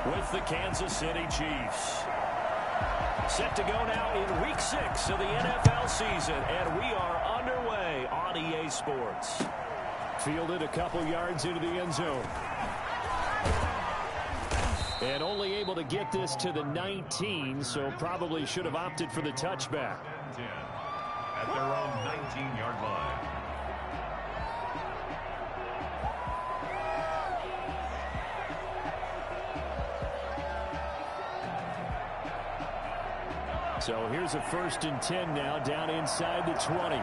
with the Kansas City Chiefs. Set to go now in Week 6 of the NFL season, and we are underway on EA Sports. Fielded a couple yards into the end zone. And only able to get this to the 19, so probably should have opted for the touchback. At their own 19-yard line. So here's a 1st and 10 now, down inside the 20.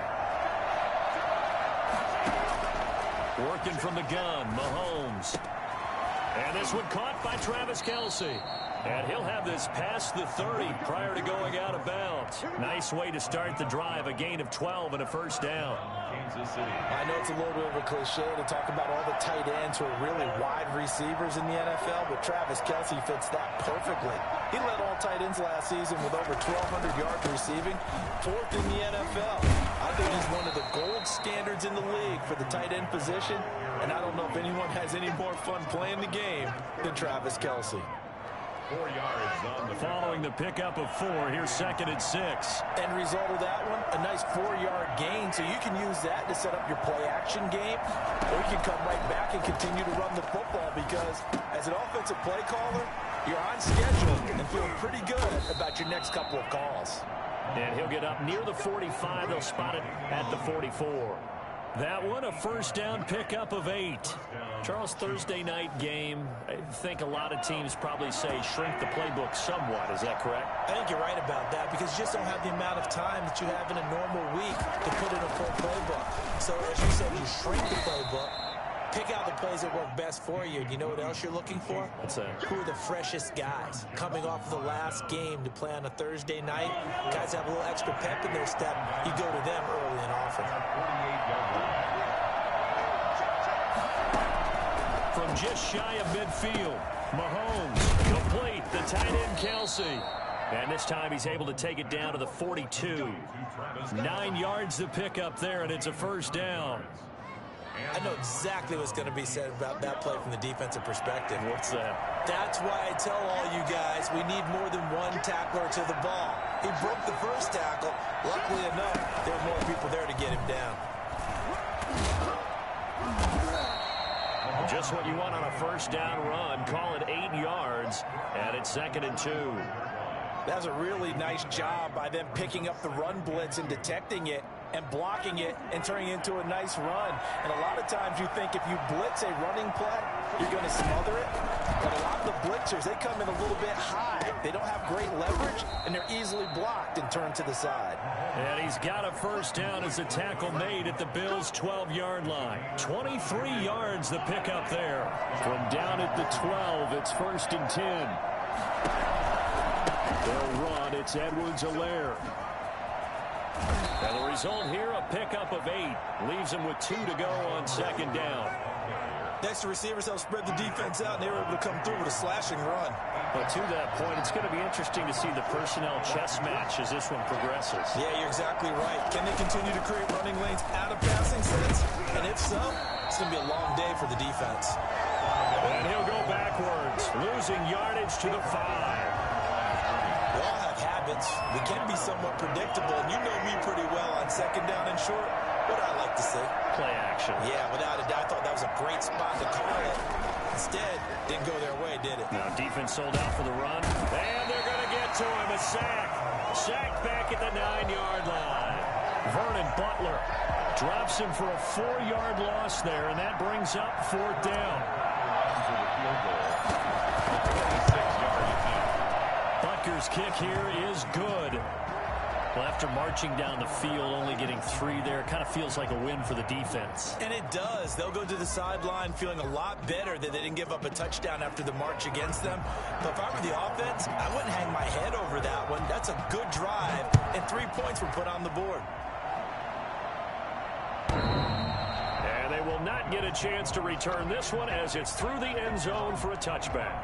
Working from the gun, Mahomes. And this one caught by Travis Kelce. And he'll have this past the 30 prior to going out of bounds. Nice way to start the drive, a gain of 12 and a 1st down. Kansas City. I know it's a little bit of a cliche to talk about all the tight ends who are really wide receivers in the NFL, but Travis Kelce fits that perfectly. He led all tight ends last season with over 1,200 yards receiving, 4th in the NFL. I think he's one of the gold standards in the league for the tight end position, and I don't know if anyone has any more fun playing the game than Travis Kelce. 4 yards on the following the pickup of 4. Here's 2nd and 6. End result of that one, a nice 4-yard gain. So you can use that to set up your play-action game, or you can come right back and continue to run the football because as an offensive play caller, you're on schedule and feeling pretty good about your next couple of calls. And he'll get up near the 45. They'll spot it at the 44. That one, a 1st down pickup of 8. Charles, Thursday night game, I think a lot of teams probably say shrink the playbook somewhat. Is that correct? I think you're right about that because you just don't have the amount of time that you have in a normal week to put in a full playbook. So as you said, you shrink the playbook, pick out the plays that work best for you. And you know what else you're looking for? What's that? Who are the freshest guys coming off the last game to play on a Thursday night? Guys have a little extra pep in their step. You go to them early and often. From just shy of midfield, Mahomes complete, the tight end Kelce. And this time he's able to take it down to the 42. 9 yards to pick up there, and it's a 1st down. I know exactly what's going to be said about that play from the defensive perspective. What's that? That's why I tell all you guys we need more than one tackler to the ball. He broke the 1st tackle. Luckily enough, there were more people there to get him down. Just what you want on a 1st down run. Call it 8 yards, and it's 2nd and 2. That was a really nice job by them picking up the run blitz and detecting it and blocking it and turning it into a nice run. And a lot of times you think if you blitz a running play, you're going to smother it. But a lot of the blitzers, they come in a little bit high. They don't have great leverage, and they're easily blocked and turned to the side. And he's got a 1st down as a tackle made at the Bills' 12-yard line. 23 yards the pickup there. From down at the 12, it's 1st and 10. They'll run. It's Edwards-Helaire. And the result here, a pickup of 8. Leaves him with 2 to go on 2nd down. Next, the receivers help spread the defense out, and they were able to come through with a slashing run. But to that point, it's going to be interesting to see the personnel chess match as this one progresses. Yeah, you're exactly right. Can they continue to create running lanes out of passing sets? And if so, it's going to be a long day for the defense. And he'll go backwards, losing yardage to the 5. We all have habits. We can be somewhat predictable, and you know me pretty well on 2nd down and short. What do I like to say? Play action. Yeah, without a doubt, I thought that was a great spot to call it. Instead, didn't go their way, did it? Now defense sold out for the run. And they're going to get to him. A sack. Sacked back at the 9-yard line. Vernon Butler drops him for a 4-yard loss there, and that brings up 4th down. Butker's kick here is good. Well, after marching down the field, only getting 3 there, kind of feels like a win for the defense. And it does. They'll go to the sideline feeling a lot better that they didn't give up a touchdown after the march against them. But if I were the offense, I wouldn't hang my head over that one. That's a good drive, and 3 points were put on the board. And they will not get a chance to return this one as it's through the end zone for a touchback.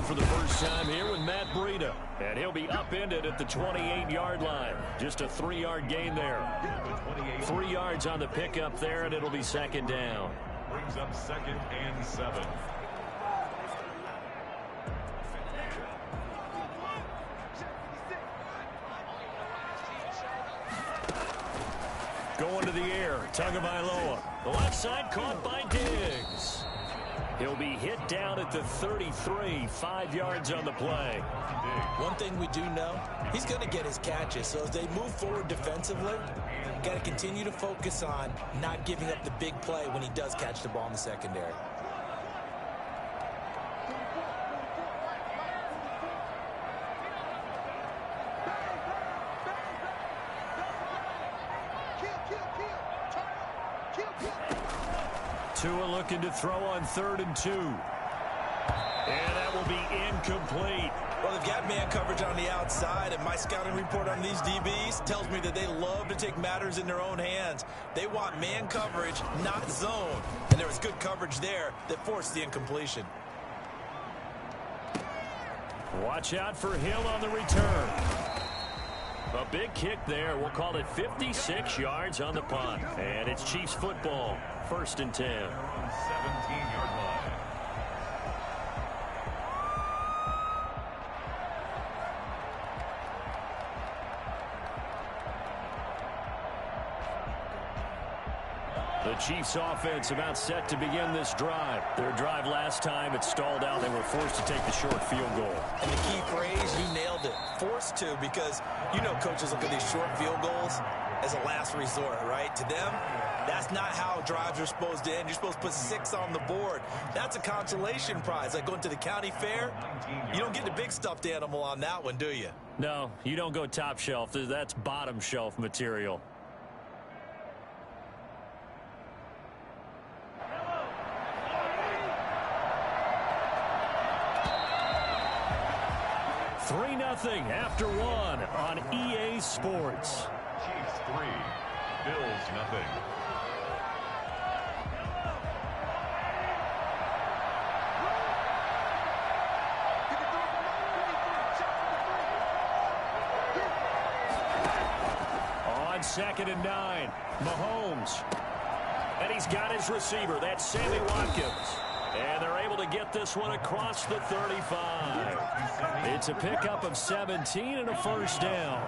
for the first time here with Matt Breida. And he'll be upended at the 28-yard line. Just a 3-yard gain there. 3 yards on the pickup there, and it'll be second down. Brings up 2nd and 7. Going to the air, Tagovailoa. The left side caught by Diggs. He'll be hit down at the 33, 5 yards on the play. One thing we do know, he's going to get his catches. So as they move forward defensively, got to continue to focus on not giving up the big play when he does catch the ball in the secondary. Tua looking to throw on 3rd and 2. And that will be incomplete. Well, they've got man coverage on the outside, and my scouting report on these DBs tells me that they love to take matters in their own hands. They want man coverage, not zone. And there was good coverage there that forced the incompletion. Watch out for Hill on the return. A big kick there. We'll call it 56 yards on the punt. And it's Chiefs football. 1st and 10. 17-yard line. The Chiefs offense about set to begin this drive. Their drive last time, it stalled out. They were forced to take the short field goal. And the key phrase, you nailed it. Forced to, because you know coaches look at these short field goals as a last resort, right? To them, that's not how drives are supposed to end. You're supposed to put 6 on the board. That's a consolation prize. Like going to the county fair, you don't get the big stuffed animal on that one, do you? No, you don't go top shelf. That's bottom shelf material. Nothing after 1 on EA Sports. Chiefs 3, Bills nothing. On 2nd and 9, Mahomes. And he's got his receiver. That's Sammy Watkins. And they're able to get this one across the 35. It's a pickup of 17 and a first down.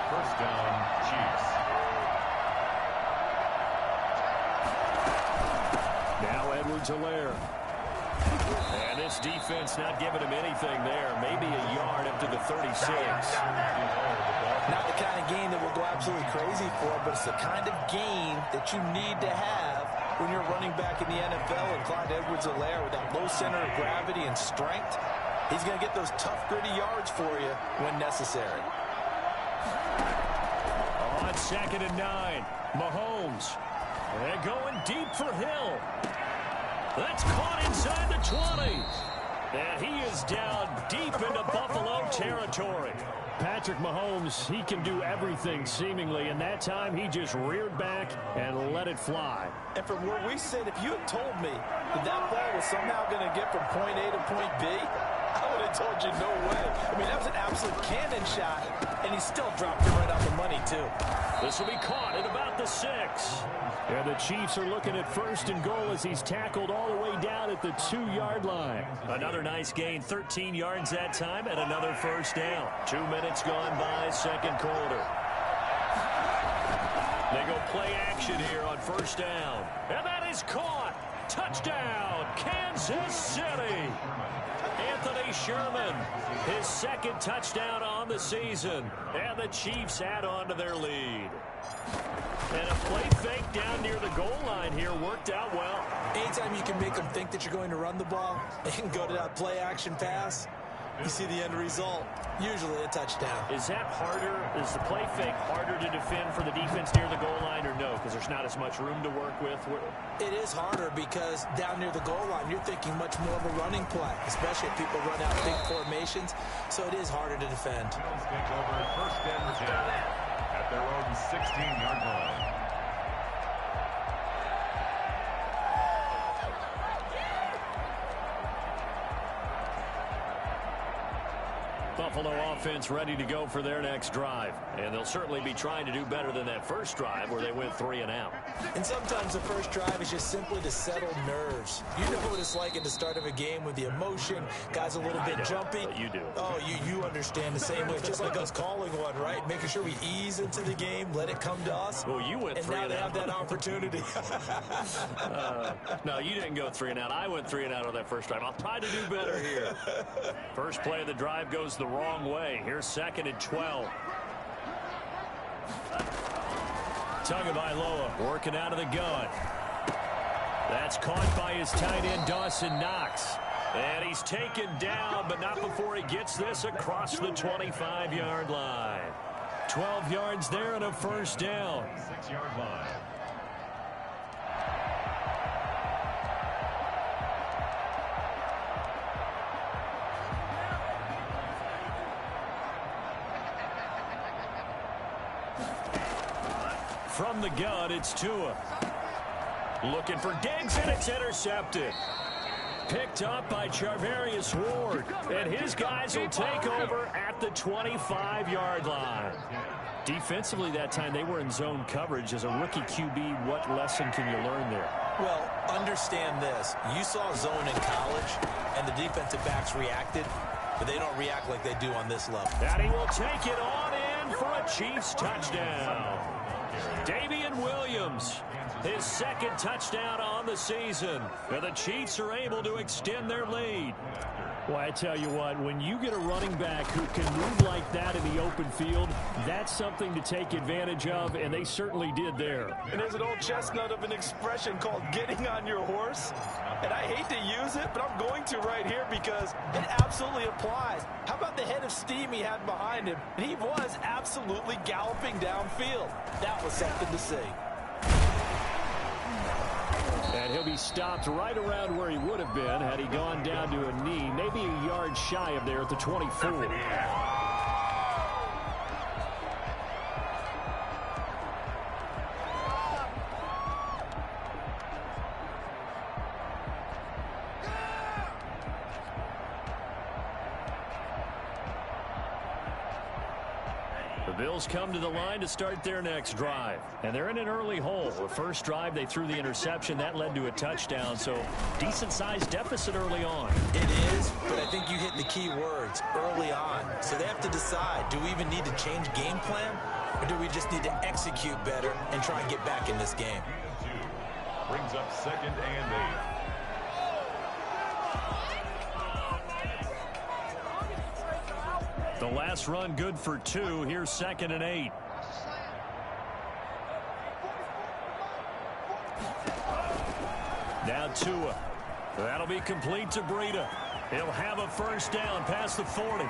First down, Chiefs. Now Edwards-Helaire. And this defense not giving him anything there. Maybe a yard up to the 36. Not the kind of game that we'll go absolutely crazy for, but it's the kind of game that you need to have when you're running back in the NFL. And Clyde Edwards-Helaire, with that low center of gravity and strength, he's going to get those tough, gritty yards for you when necessary. On 2nd and 9, Mahomes. And going deep for Hill. That's caught inside the 20. And he is down deep into Buffalo territory. Patrick Mahomes, he can do everything seemingly, and that time he just reared back and let it fly. And from where we sit, if you had told me that that ball was somehow going to get from point A to point B, I would have told you no way. I mean, that was an absolute cannon shot, and he still dropped it right on the money, too. This will be caught at about the 6. And the Chiefs are looking at 1st and goal as he's tackled all the way down at the 2-yard line. Another nice gain, 13 yards that time, and another first down. 2 minutes gone by, 2nd quarter. They go play action here on 1st down. And that is caught. Touchdown, Kansas City. Anthony Sherman, his 2nd touchdown on the season. And the Chiefs add on to their lead. And a play fake down near the goal line here worked out well. Anytime you can make them think that you're going to run the ball and go to that play action pass, you see the end result, usually a touchdown. Is that harder? Is the play fake harder to defend for the defense near the goal line or no? Because there's not as much room to work with? It is harder because down near the goal line, you're thinking much more of a running play, especially if people run out big formations. So it is harder to defend. Bills take over 1st and 10 at their own 16-yard line. Buffalo offense ready to go for their next drive. And they'll certainly be trying to do better than that first drive where they went 3 and out. And sometimes the first drive is just simply to settle nerves. You know what it's like at the start of a game with the emotion. Guys a little bit jumpy. You do. Oh, you understand the same way. It's just like us calling one, right? Making sure we ease into the game, let it come to us. Well, you went 3 and out. And now they have that opportunity. No, you didn't go 3 and out. I went 3 and out on that first drive. I'll try to do better here. First play of the drive goes the wrong way. Here's 2nd and 12. Tagovailoa working out of the gun. That's caught by his tight end, Dawson Knox. And he's taken down, but not before he gets this across the 25-yard line. 12 yards there and a first down. 6-yard line. From the gun, it's Tua. Looking for Diggs, and it's intercepted. Picked up by Charvarius Ward. And his guys will take over at the 25-yard line. Defensively that time, they were in zone coverage. As a rookie QB, what lesson can you learn there? Well, understand this. You saw zone in college, and the defensive backs reacted, but they don't react like they do on this level. And he will take it on in for a Chiefs touchdown. Damian Williams, his 2nd touchdown on the season. And the Chiefs are able to extend their lead. Well, I tell you what, when you get a running back who can move like that in the open field, that's something to take advantage of, and they certainly did there. And there's an old chestnut of an expression called getting on your horse. And I hate to use it, but I'm going to right here because it absolutely applies. How about the head of steam he had behind him? And he was absolutely galloping downfield. That was something to see. And he'll be stopped right around where he would have been had he gone down to a knee, maybe a yard shy of there at the 24. The Bills come to the line to start their next drive. And they're in an early hole. The first drive, they threw the interception. That led to a touchdown. So decent-sized deficit early on. It is, but I think you hit the key words, early on. So they have to decide, do we even need to change game plan? Or do we just need to execute better and try and get back in this game? Brings up 2nd and 8. The last run good for 2. Here's 2nd and 8. Now Tua. That'll be complete to Breida. He'll have a first down past the 40.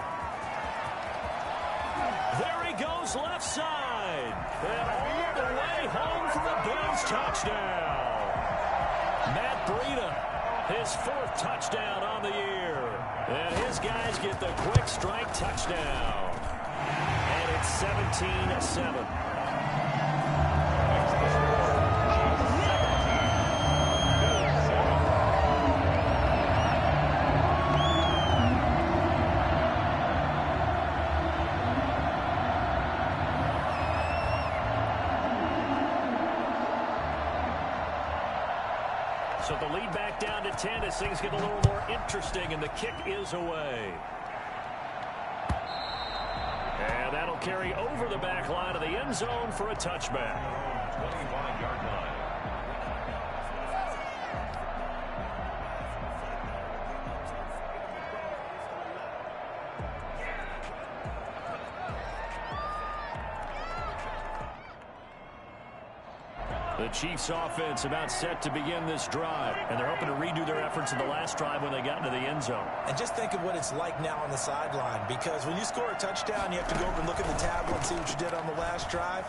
There he goes left side. And all the way home for a Bills touchdown. Matt Breida, his 4th touchdown on the year. And his guys get the quick strike touchdown. And it's 17-7. So the lead back down to 10 as things get a little more interesting, and the kick is away. And that'll carry over the back line of the end zone for a touchback. 25-yard line. The Chiefs offense about set to begin this drive, and they're hoping to redo their efforts in the last drive when they got into the end zone. And just think of what it's like now on the sideline, because when you score a touchdown, you have to go over and look at the tablet and see what you did on the last drive.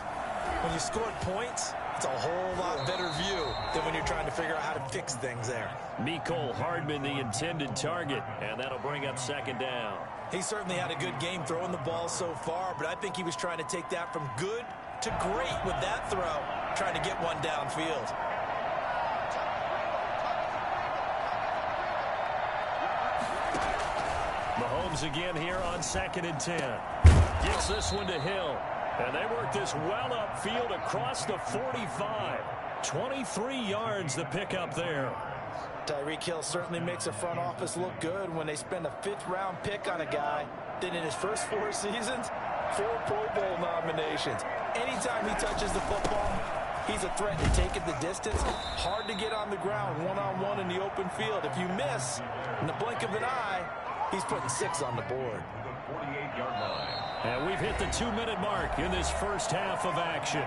When you scored points, it's a whole lot better view than when you're trying to figure out how to fix things there. Mecole Hardman, the intended target, and that'll bring up 2nd down. He certainly had a good game throwing the ball so far, but I think he was trying to take that from good to great with that throw, trying to get one downfield. Mahomes again here on 2nd and 10. Gets this one to Hill. And they work this well upfield across the 45. 23 yards the pickup there. Tyreek Hill certainly makes a front office look good when they spend a 5th-round pick on a guy. Then in his first 4 seasons, 4 Pro Bowl nominations. Anytime he touches the football, he's a threat to take it the distance. Hard to get on the ground one-on-one in the open field. If you miss, in the blink of an eye, he's putting 6 on the board. The 48-yard line. And we've hit the 2-minute mark in this first half of action.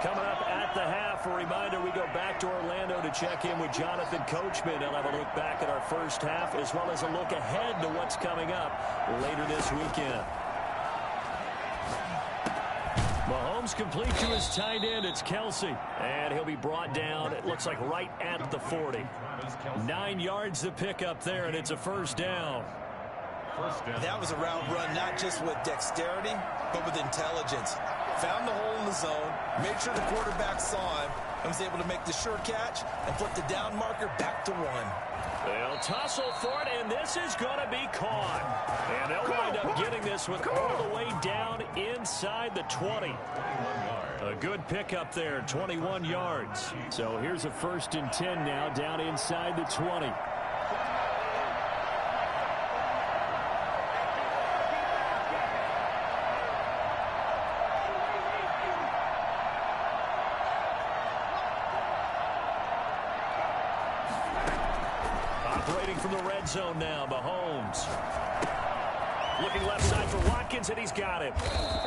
Coming up at the half, a reminder, we go back to Orlando to check in with Jonathan Coachman. He'll have a look back at our first half as well as a look ahead to what's coming up later this weekend. Mahomes complete to his tight end. It's Kelce. And he'll be brought down, it looks like right at the 40. 9 yards to pick up there, and it's a first down. That was a route run not just with dexterity, but with intelligence. Found the hole in the zone, made sure the quarterback saw him, and was able to make the sure catch and flip the down marker back to 1. They'll tussle for it, and this is going to be caught. And they'll wind up getting this one all the way down inside the 20. A good pickup there, 21 yards. So here's a 1st and 10 now down inside the 20. Operating from the red zone now, Mahomes. Looking left side for Watkins, and he's got it.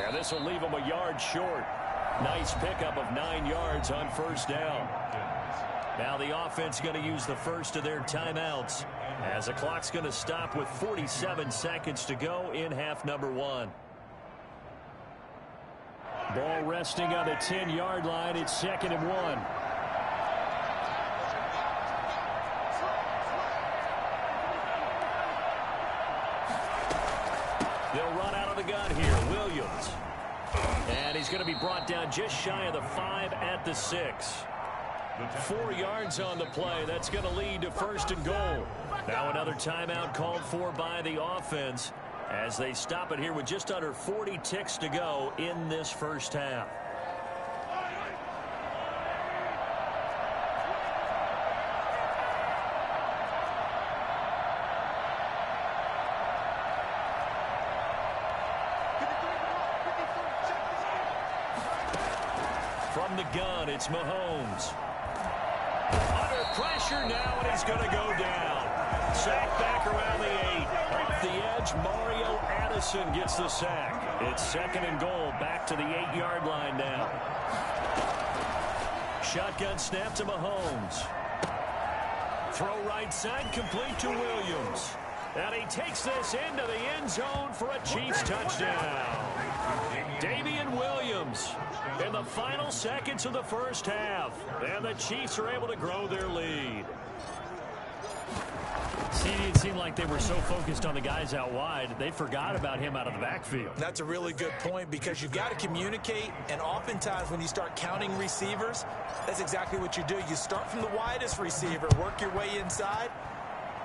And this will leave him a yard short. Nice pickup of 9 yards on first down. Now the offense going to use the first of their timeouts as the clock's going to stop with 47 seconds to go in half number 1. Ball resting on the 10-yard line. It's 2nd and 1. They'll run out of the gun here. Williams. And he's going to be brought down just shy of the 5 at the 6. 4 yards on the play. That's going to lead to 1st and goal. Now another timeout called for by the offense as they stop it here with just under 40 ticks to go in this first half. From the gun, it's Mahomes. Under pressure now, and he's going to go down. Sack back around the 8. Off the edge, Mario Addison gets the sack. It's 2nd and goal, back to the 8-yard line now. Shotgun snap to Mahomes. Throw right side, complete to Williams. And he takes this into the end zone for a Chiefs touchdown. Damian Williams in the final seconds of the first half. And the Chiefs are able to grow their lead. It seemed like they were so focused on the guys out wide, they forgot about him out of the backfield. That's a really good point because you've got to communicate, and oftentimes when you start counting receivers, that's exactly what you do. You start from the widest receiver, work your way inside.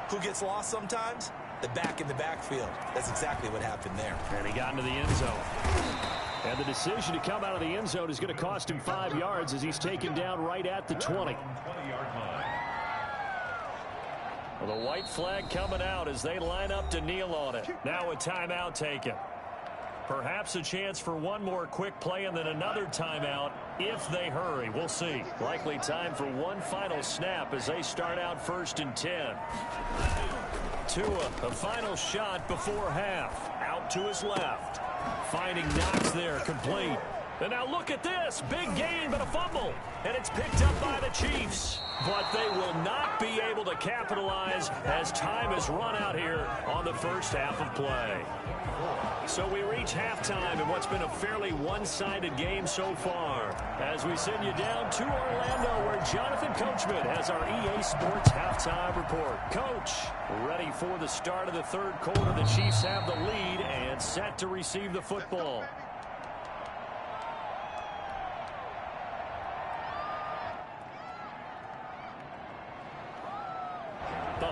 Who gets lost sometimes? The back in the backfield. That's exactly what happened there. And he got into the end zone. And the decision to come out of the end zone is going to cost him 5 yards as he's taken down right at the 20. Well, the white flag coming out as they line up to kneel on it. Now a timeout taken. Perhaps a chance for one more quick play and then another timeout if they hurry. We'll see. Likely time for one final snap as they start out 1st and 10. Tua, a final shot before half. Out to his left. Finding Knox there, complete. And now look at this. Big gain, but a fumble. And it's picked up by the Chiefs. But they will not be able to capitalize as time has run out here on the first half of play. So we reach halftime in what's been a fairly one-sided game so far. As we send you down to Orlando where Jonathan Coachman has our EA Sports halftime report. Coach, ready for the start of the third quarter. The Chiefs have the lead and set to receive the football.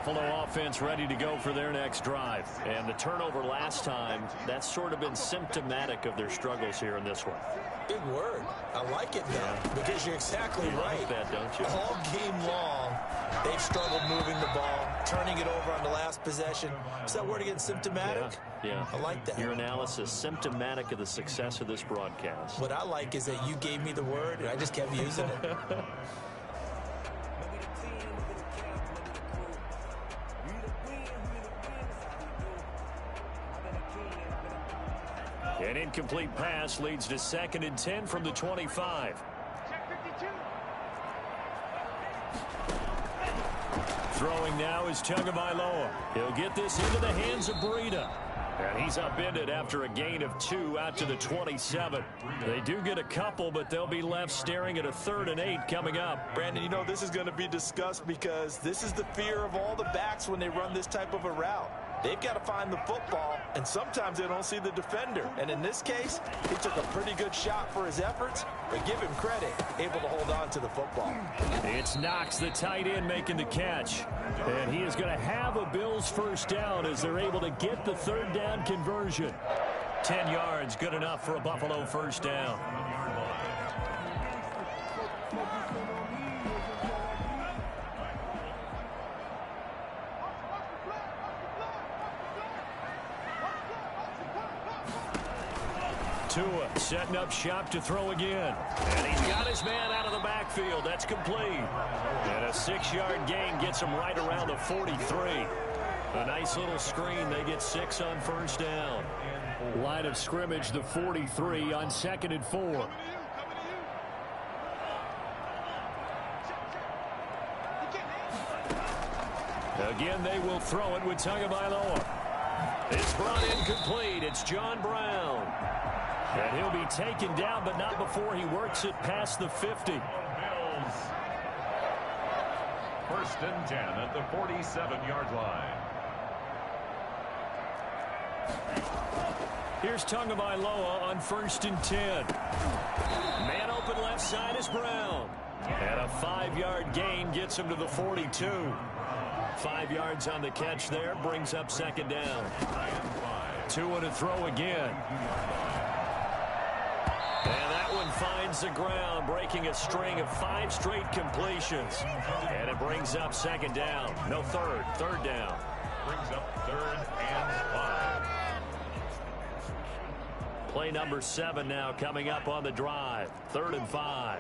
Buffalo offense ready to go for their next drive. And the turnover last time, that's sort of been symptomatic of their struggles here in this one. Big word. I like it, though, because you're exactly right. Like that, don't you? All game long, they've struggled moving the ball, turning it over on the last possession. Is that word again, symptomatic? Yeah. I like that. Your analysis, symptomatic of the success of this broadcast. What I like is that you gave me the word, and I just kept using it. An incomplete pass leads to 2nd and 10 from the 25. Throwing now is Tagovailoa. He'll get this into the hands of Breida. And he's upended after a gain of 2 out to the 27. They do get a couple, but they'll be left staring at a 3rd and 8 coming up. Brandon, you know this is going to be discussed because this is the fear of all the backs when they run this type of a route. They've got to find the football, and sometimes they don't see the defender. And in this case, he took a pretty good shot for his efforts, but give him credit, able to hold on to the football. It's Knox, the tight end, making the catch. And he is going to have a Bills first down as they're able to get the 3rd down conversion. 10 yards, good enough for a Buffalo first down. Tua setting up shop to throw again. And he's got his man out of the backfield. That's complete. And a 6-yard gain gets him right around the 43. A nice little screen. They get 6 on first down. Line of scrimmage, the 43 on 2nd and 4. Again, they will throw it with Tagovailoa. It's brought in complete. It's John Brown. And he'll be taken down, but not before he works it past the 50. Bills. 1st and 10 at the 47-yard line. Here's Tagovailoa on 1st and 10. Man open left side is Brown. And a 5-yard gain gets him to the 42. 5 yards on the catch there, brings up 2nd down. Tua to throw again. And that one finds the ground, breaking a string of 5 straight completions. And it brings up 2nd down. No, 3rd down. Brings up 3rd and 5. Play number 7 now coming up on the drive. 3rd and 5.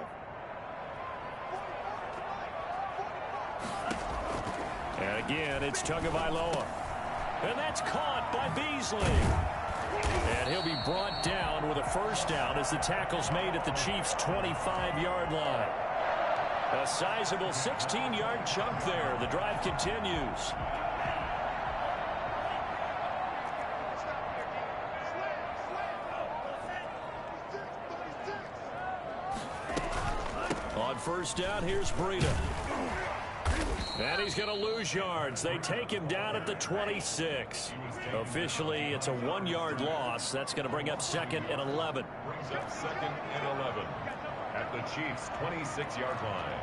And again, it's Tagovailoa. And that's caught by Beasley. And he'll be brought down with a first down as the tackle's made at the Chiefs' 25-yard line. A sizable 16-yard chunk there. The drive continues. On first down, here's Breida. And he's going to lose yards. They take him down at the 26. Officially, it's a 1-yard loss. That's going to bring up 2nd and 11. Brings up 2nd and 11 at the Chiefs' 26-yard line.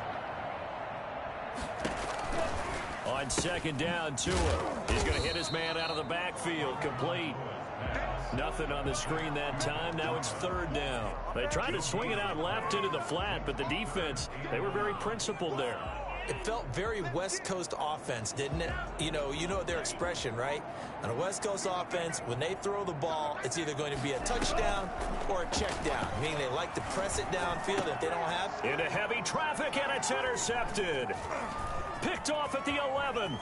On 2nd down, Tua. He's going to hit his man out of the backfield. Complete. Nothing on the screen that time. Now it's 3rd down. They tried to swing it out left into the flat, but the defense, they were very principled there. It felt very West Coast offense, didn't it? You know their expression, right? On a West Coast offense, when they throw the ball, it's either going to be a touchdown or a check down, meaning they like to press it downfield if they don't have. Into heavy traffic, and it's intercepted. Picked off at the 11.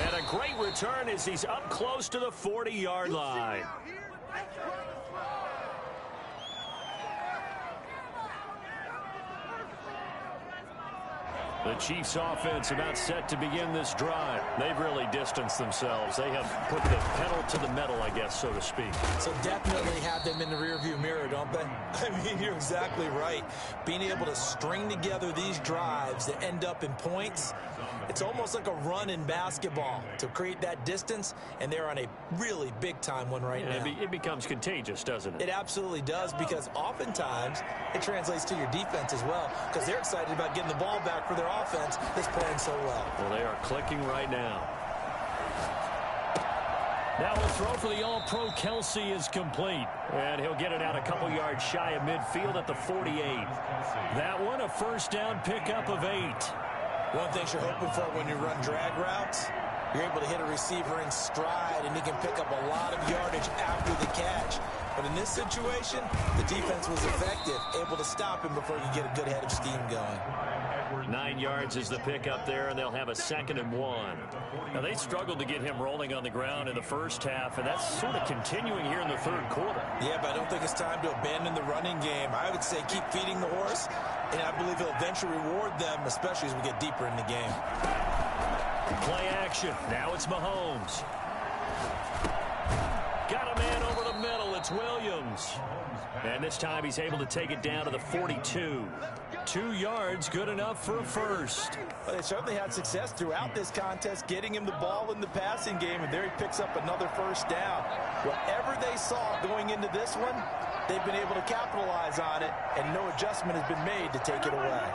And a great return as he's up close to the 40-yard line. The Chiefs offense about set to begin this drive. They've really distanced themselves. They have put the pedal to the metal, I guess, so to speak. So definitely have them in the rearview mirror, don't they? I mean, you're exactly right. Being able to string together these drives that end up in points, it's almost like a run in basketball to create that distance, and they're on a really big-time one right now. It becomes contagious, doesn't it? It absolutely does, because oftentimes it translates to your defense as well, because they're excited about getting the ball back for their offense that's playing so well. Well, they are clicking right now. Now we'll throw for the All-Pro. Kelce is complete. And he'll get it out a couple yards shy of midfield at the 48. That one, a first down pickup of 8. One thing you're hoping for when you run drag routes, you're able to hit a receiver in stride, and he can pick up a lot of yardage after the catch. But in this situation, the defense was effective, able to stop him before you get a good head of steam going. 9 yards is the pickup there, and they'll have a 2nd and 1. Now, they struggled to get him rolling on the ground in the first half, and that's sort of continuing here in the third quarter. Yeah, but I don't think it's time to abandon the running game. I would say keep feeding the horse, and I believe he'll eventually reward them, especially as we get deeper in the game. Play action. Now it's Mahomes. Got a man over the middle. It's Williams. And this time he's able to take it down to the 42. 2 yards, good enough for a first. Well, they certainly had success throughout this contest, getting him the ball in the passing game, and there he picks up another first down. Whatever they saw going into this one, they've been able to capitalize on it, and no adjustment has been made to take it away.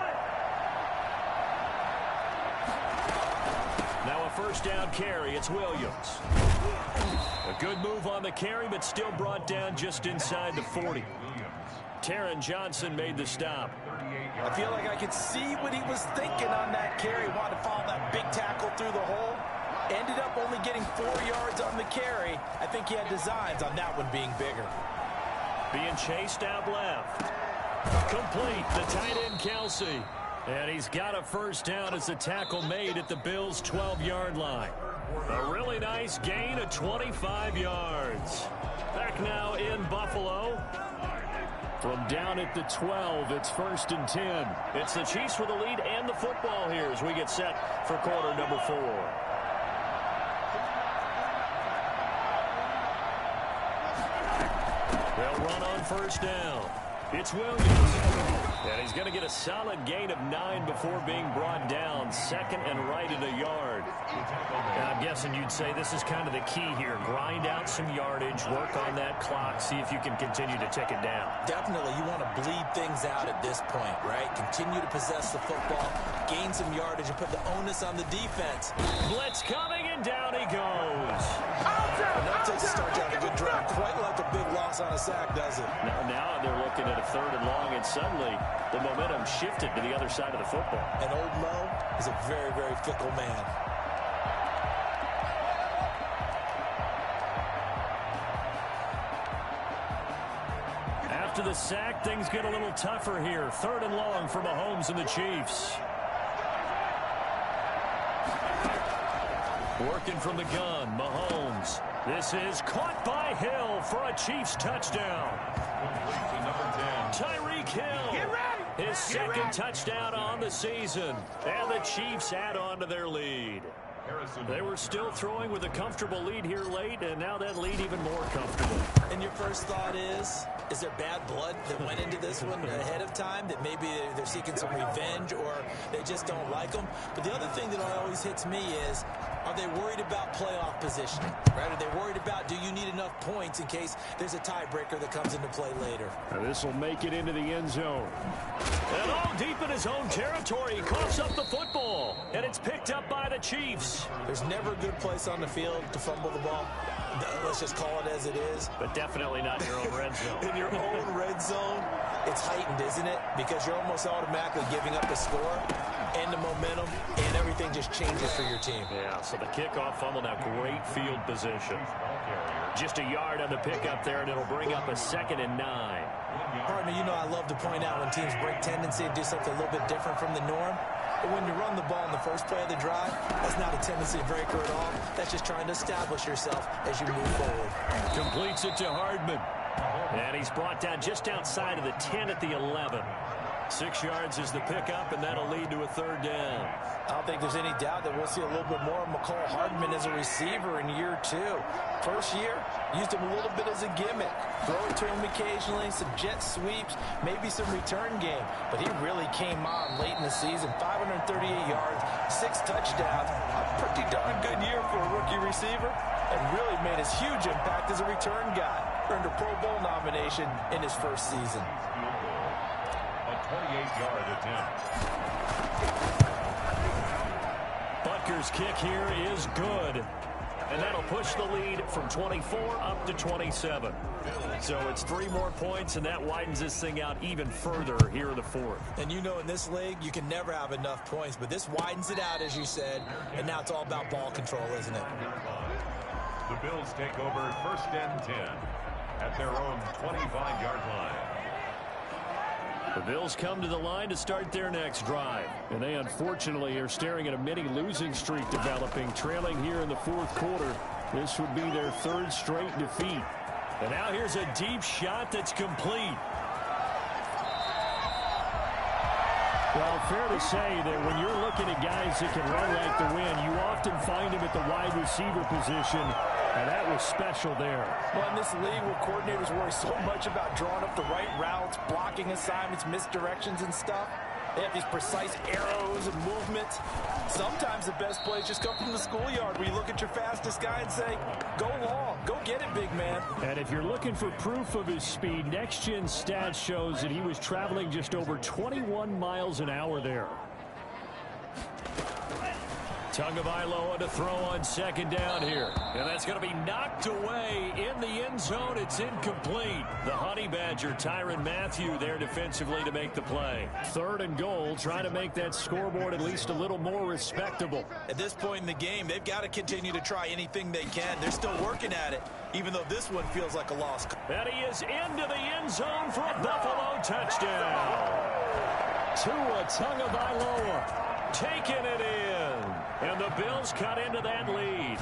Now a first down carry. It's Williams. A good move on the carry, but still brought down just inside the 40. Taron Johnson made the stop. I feel like I could see what he was thinking on that carry. Wanted to follow that big tackle through the hole. Ended up only getting 4 yards on the carry. I think he had designs on that one being bigger. Being chased out left. Complete. The tight end, Kelce. And he's got a first down as the tackle made at the Bills' 12-yard line. A really nice gain of 25 yards. Back now in Buffalo. From down at the 12, it's 1st and 10. It's the Chiefs with the lead and the football here as we get set for quarter number 4. They'll run on first down. It's Williams. And he's going to get a solid gain of 9 before being brought down. 2nd and right at a yard. And I'm guessing you'd say this is kind of the key here. Grind out some yardage, work on that clock, see if you can continue to tick it down. Definitely. You want to bleed things out at this point, right? Continue to possess the football, gain some yardage, and put the onus on the defense. Blitz coming, and down he goes. That takes a start down a good drive. Quite like a big loss on a sack, does it? Now they're looking at a 3rd and long, and suddenly the momentum shifted to the other side of the football. And old Mo is a very, very fickle man. After the sack, things get a little tougher here. 3rd and long for Mahomes and the Chiefs. Working from the gun, Mahomes. This is caught by Hill for a Chiefs touchdown. Tyreek Hill. His 2nd touchdown on the season. And the Chiefs add on to their lead. They were still throwing with a comfortable lead here late, and now that lead even more comfortable. And your first thought is there bad blood that went into this one ahead of time, that maybe they're seeking some revenge or they just don't like them? But the other thing that always hits me is, are they worried about playoff positioning? Right? Are they worried about, do you need enough points in case there's a tiebreaker that comes into play later? This will make it into the end zone. And all deep in his own territory, he coughs up the football. And it's picked up by the Chiefs. There's never a good place on the field to fumble the ball. Let's just call it as it is. But definitely not in your own red zone. In your own red zone, it's heightened, isn't it? Because you're almost automatically giving up the score and the momentum, and everything just changes for your team. Yeah, so the kickoff fumble, now great field position. Just a yard on the pickup there, and it'll bring up a 2nd and 9. Partner, you know I love to point out when teams break tendency and do something a little bit different from the norm. But when you run the ball in the first play of the drive, that's not a tendency breaker at all. That's just trying to establish yourself as you move forward. Completes it to Hardman. And he's brought down just outside of the 10 at the 11. 6 yards is the pickup, and that'll lead to a 3rd down. I don't think there's any doubt that we'll see a little bit more of McCall Hardman as a receiver in year 2. First year, used him a little bit as a gimmick. Throw it to him occasionally, some jet sweeps, maybe some return game. But he really came on late in the season. 538 yards, 6 touchdowns. A pretty darn good year for a rookie receiver. And really made his huge impact as a return guy. Earned a Pro Bowl nomination in his first season. A 28-yard attempt. Baker's kick here is good. And that'll push the lead from 24 up to 27. So it's 3 more points, and that widens this thing out even further here in the fourth. And you know in this league, you can never have enough points, but this widens it out, as you said, and now it's all about ball control, isn't it? The Bills take over 1st and 10 at their own 25-yard line. The Bills come to the line to start their next drive. And they unfortunately are staring at a mini losing streak developing, trailing here in the fourth quarter. This would be their 3rd straight defeat. And now here's a deep shot that's complete. Well, fair to say that when you're looking at guys that can run like the wind, you often find him at the wide receiver position, and that was special there. Well, in this league where coordinators worry so much about drawing up the right routes, blocking assignments, misdirections and stuff, they have these precise arrows and movements. Sometimes the best plays just come from the schoolyard where you look at your fastest guy and say, go long, go get it, big man. And if you're looking for proof of his speed, Next Gen Stats shows that he was traveling just over 21 miles an hour there. Tagovailoa to throw on 2nd down here. And that's going to be knocked away in the end zone. It's incomplete. The Honey Badger, Tyrann Mathieu, there defensively to make the play. 3rd and goal, trying to make that scoreboard at least a little more respectable. At this point in the game, they've got to continue to try anything they can. They're still working at it, even though this one feels like a loss. And he is into the end zone for a Buffalo touchdown. Tua Tagovailoa taking it in. And the Bills cut into that lead.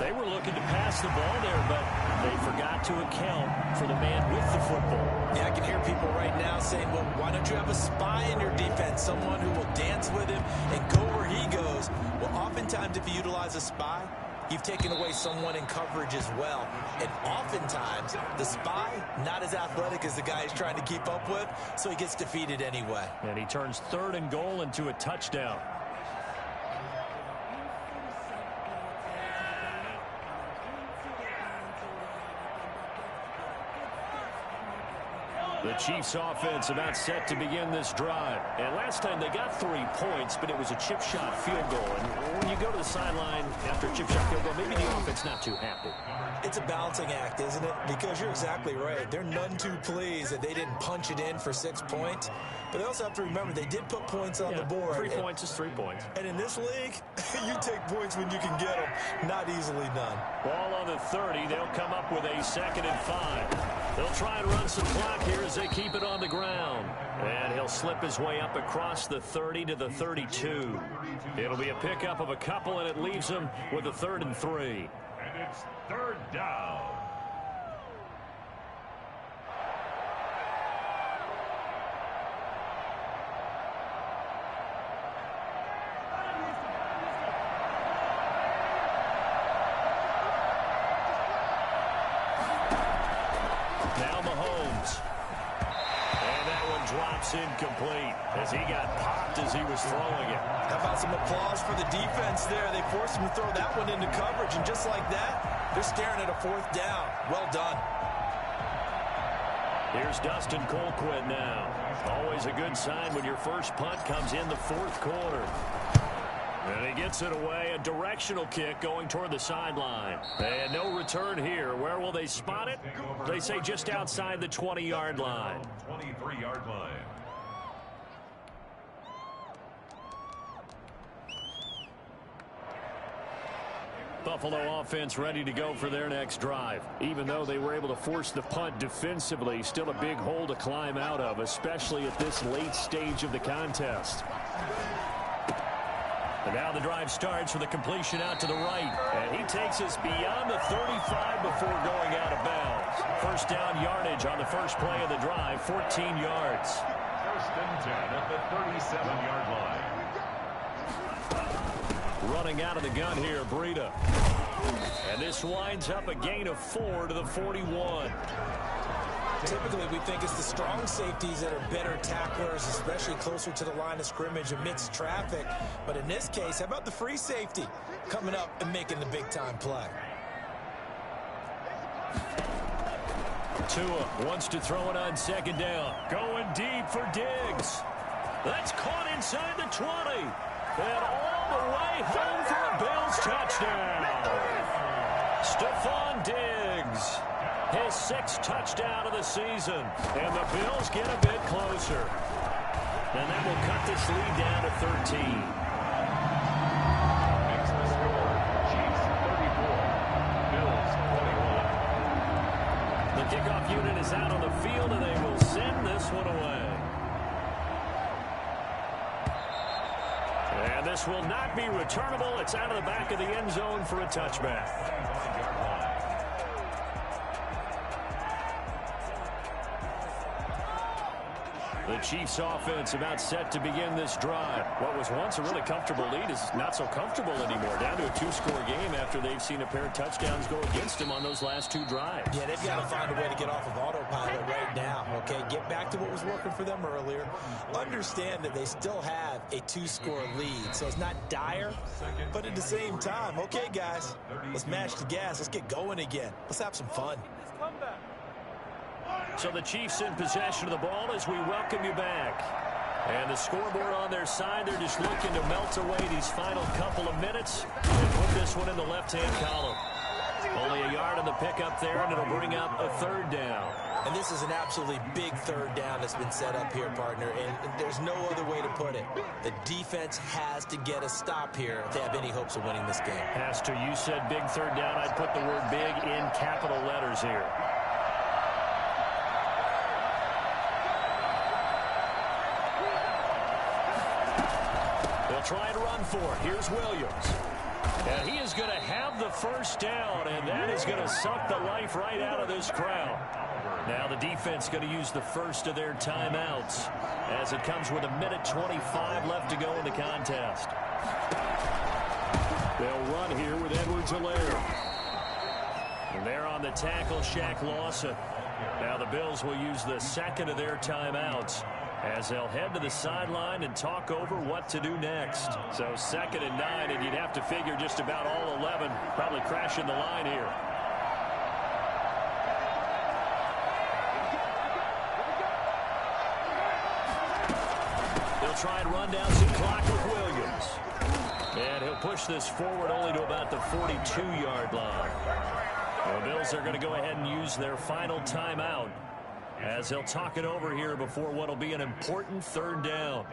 They were looking to pass the ball there, but they forgot to account for the man with the football. Yeah, I can hear people right now saying, well, why don't you have a spy in your defense, someone who will dance with him and go where he goes? Well, oftentimes if you utilize a spy, you've taken away someone in coverage as well. And oftentimes, the spy, not as athletic as the guy he's trying to keep up with, so he gets defeated anyway. And he turns 3rd and goal into a touchdown. The Chiefs offense about set to begin this drive. And last time they got 3 points, but it was a chip shot field goal. And when you go to the sideline after a chip shot field goal, maybe the offense not too happy. It's a balancing act, isn't it? Because you're exactly right. They're none too pleased that they didn't punch it in for 6 points. But they also have to remember they did put points on the board. 3 points is 3 points. And in this league, you take points when you can get them. Not easily done. Ball on the 30. They'll come up with a 2nd and 5. They'll try and run some clock here as they keep it on the ground. And he'll slip his way up across the 30 to the 32. It'll be a pickup of a couple, and it leaves him with a 3rd and 3. And it's 3rd down. Incomplete as he got popped as he was throwing it. How about some applause for the defense there? They forced him to throw that one into coverage, and just like that, they're staring at a 4th down. Well done. Here's Dustin Colquitt now. Always a good sign when your first punt comes in the 4th quarter. And he gets it away. A directional kick going toward the sideline. And no return here. Where will they spot it? They say just outside the 20-yard line. 23-yard line. Buffalo offense ready to go for their next drive. Even though they were able to force the punt defensively, still a big hole to climb out of, especially at this late stage of the contest. And now the drive starts with a completion out to the right. And he takes us beyond the 35 before going out of bounds. 1st down yardage on the first play of the drive, 14 yards. 1st and 10 at the 37-yard line. Running out of the gun here, Breida. And this winds up a gain of 4 to the 41. Typically, we think it's the strong safeties that are better tacklers, especially closer to the line of scrimmage amidst traffic. But in this case, how about the free safety coming up and making the big-time play? Tua wants to throw it on 2nd down. Going deep for Diggs. That's caught inside the 20. And all the way home for a Bills touchdown. Stephon Diggs, his 6th touchdown of the season. And the Bills get a bit closer. And that will cut this lead down to 13. Makes the score. Chiefs 34. Bills 21. The kickoff unit is out on the field, and they will send this one away. And this will not be returnable. It's out of the back of the end zone for a touchback. The Chiefs offense about set to begin this drive. What was once a really comfortable lead is not so comfortable anymore. Down to a 2-score game after they've seen a pair of touchdowns go against them on those last 2 drives. Yeah, they've got to find a way to get off of autopilot right now, okay? Get back to what was working for them earlier. Understand that they still have a 2-score lead, so it's not dire, but at the same time, okay, guys, let's mash the gas. Let's get going again. Let's have some fun. So the Chiefs in possession of the ball as we welcome you back. And the scoreboard on their side, they're just looking to melt away these final couple of minutes and put this one in the left-hand column. Only a yard on the pickup there, and it'll bring up a 3rd down. And this is an absolutely big 3rd down that's been set up here, partner, and there's no other way to put it. The defense has to get a stop here if they have any hopes of winning this game. Pastor, you said big 3rd down. I'd put the word big in capital letters here. Try and run for it. Here's Williams. And he is going to have the 1st down, and that is going to suck the life right out of this crowd. Now the defense going to use the first of their timeouts as it comes with 1:25 left to go in the contest. They'll run here with Edwards-Helaire. And they're on the tackle, Shaq Lawson. Now the Bills will use the 2nd of their timeouts as they'll head to the sideline and talk over what to do next. So 2nd and 9, and you'd have to figure just about all 11 probably crashing the line here. They'll try and run down some clock with Williams. And he'll push this forward only to about the 42-yard line. The Bills are going to go ahead and use their final timeout as they'll talk it over here before what will be an important 3rd down.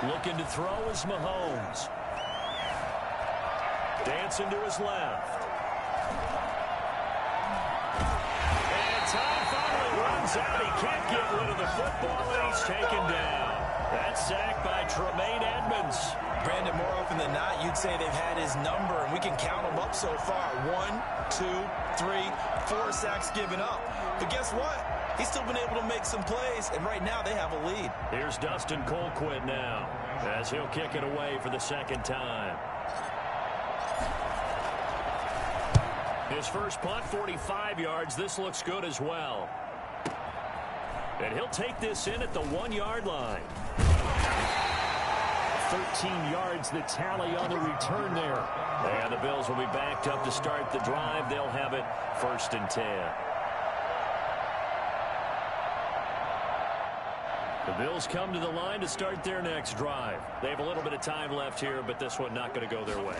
Looking to throw is Mahomes. Dancing to his left. And time finally runs out. He can't get rid of the football, and he's taken down. That's sacked by Tremaine Edmonds. Brandon, more often than not, you'd say they've had his number, and we can count them up so far. 1, 2, 3, 4 sacks given up. But guess what? He's still been able to make some plays, and right now they have a lead. Here's Dustin Colquitt now as he'll kick it away for the 2nd time. His first punt, 45 yards. This looks good as well. And he'll take this in at the 1-yard line. 13 yards the tally on the return there. And the Bills will be backed up to start the drive. They'll have it 1st and 10. The Bills come to the line to start their next drive. They have a little bit of time left here, but this one not going to go their way.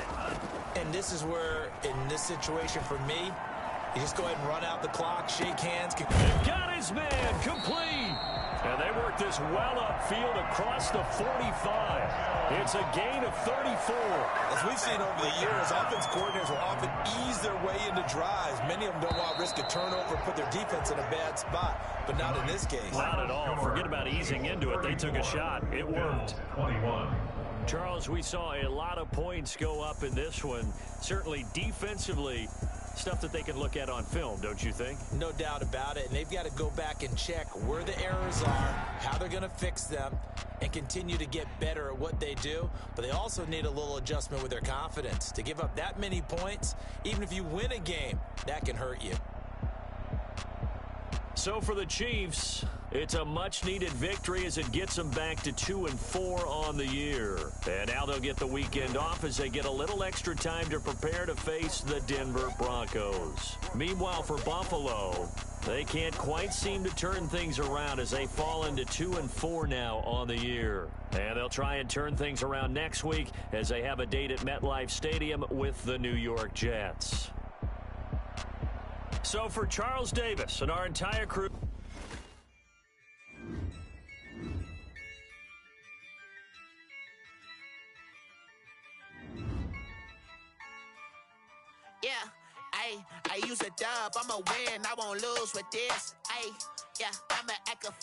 And this is where, in this situation for me, you just go ahead and run out the clock, shake hands. Got his man complete. And they work this well upfield across the 45. It's a gain of 34. As we've seen over the years, offense coordinators will often ease their way into drives. Many of them don't want to risk a turnover, put their defense in a bad spot, but not in this case. Not at all. Forget about easing into it. They took a shot. It worked. 21. Charles, we saw a lot of points go up in this one. Certainly defensively, Stuff that they can look at on film, don't you think? No doubt about it. And they've got to go back and check where the errors are, how they're going to fix them, and continue to get better at what they do. But they also need a little adjustment with their confidence. To give up that many points, even if you win a game, that can hurt you. So for the Chiefs, it's a much-needed victory as it gets them back to 2-4 on the year. And now they'll get the weekend off as they get a little extra time to prepare to face the Denver Broncos. Meanwhile, for Buffalo, they can't quite seem to turn things around as they fall into 2-4 now on the year. And they'll try and turn things around next week as they have a date at MetLife Stadium with the New York Jets. So for Charles Davis and our entire crew... Yeah, I use a dub, I'ma win, I won't lose with this. Yeah, I'ma act a